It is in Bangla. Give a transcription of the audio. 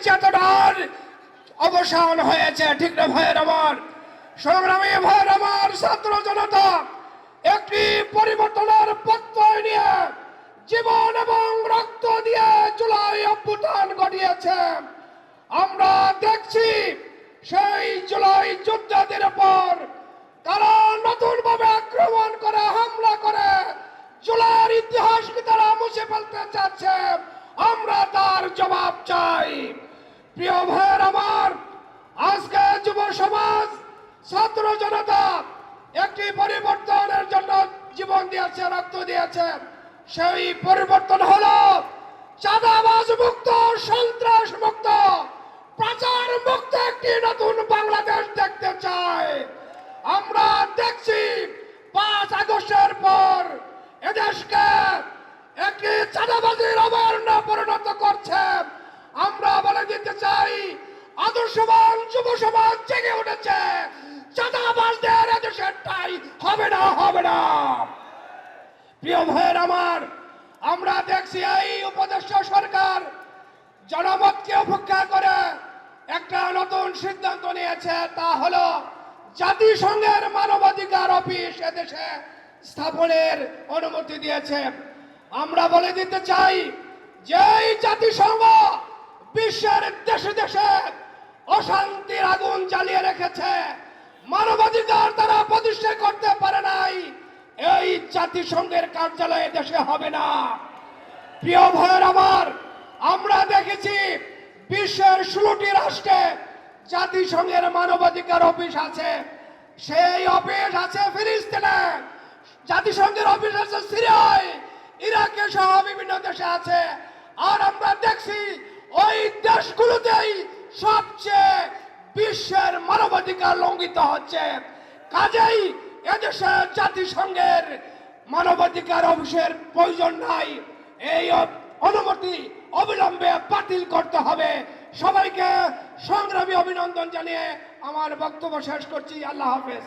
চেতনার অবসান হয়েছে। ঠিক না ভাইয়ের আমার? সংগ্রামী ভাইয়ের আমার, ছাত্র জনতা একটি পরিবর্তনের প্রত্যয় নিয়ে জীবন এবং রক্ত দিয়ে জুলাই অভ্যুত্থান ঘটিয়েছে। আমরা দেখছি সেই জুলাই যোদ্ধাদের উপর তারা নতুন ভাবে আক্রমণ করে, হামলা করে জুলাইয়ের ইতিহাসকে তারা মুছে ফেলতে চাচ্ছে। আমরা তার জবাব চাই। প্রিয় ভাইয়ের আমার, আজকে যুব সমাজ, ছাত্র জনতা একটি পরিবর্তনের জন্য জীবন দিয়েছে, রক্ত দিয়েছে। সেই পরিবর্তন হলো চাঁদাবাজ মুক্ত, সন্ত্রাস মুক্ত, পাচার মুক্ত একটি নতুন বাংলাদেশ দেখতে চায়। আমরা দেখছি 5 আগস্টের পর এদেশকে একটি চাঁদাবাজির অভয়ারণ্যে পরিণত করছে। আমরা বলে দিতে চাই, আদর্শবান যুব সমাজ জেগে উঠেছে। চাঁদাবাজদের এদেশের ঠাঁই হবে না, হবে না। প্রিয় ভাইয়ের আমার, আমরা দেখছি এই উপদেষ্টা সরকার জনমতকে উপেক্ষা করে একটা নতুন সিদ্ধান্ত নিয়েছে। তা হলো জাতিসংঘের মানবাধিকার অফিস এদেশে স্থাপনের অনুমতি দিয়েছে। আমরা বলে দিতে চাই যে এই জাতিসংঘ বিশ্বের দেশে দেশে অশান্তির আগুন জ্বালিয়ে রেখেছে, মানবাধিকার তারা প্রতিষ্ঠা করতে পারে নাই। এই জাতিসংঘের কার্যালয় দেশে হবে না। প্রিয় ভাইয়ের আমার, আমরা দেখেছি বিশ্বের 16টি রাষ্ট্রে জাতিসংঘের মানবাধিকার অফিস আছে। সেই অফিস আছে ফিলিস্তিনে, জাতিসংঘের অফিস আছে সিরিয়ায়, ইরাকে সহ বিভিন্ন দেশে আছে। আর আমরা দেখছি ওই দেশগুলোতেই সবচেয়ে বিশ্বের মানবাধিকার লঙ্ঘিত হচ্ছে। কাজেই এদেশে জাতিসংঘের মানবাধিকার অফিসের প্রয়োজন নাই। এই অনুমতি অবিলম্বে বাতিল করতে হবে। সবাইকে সংগ্রামী অভিনন্দন জানিয়ে আমার বক্তব্য শেষ করছি। আল্লাহ হাফেজ।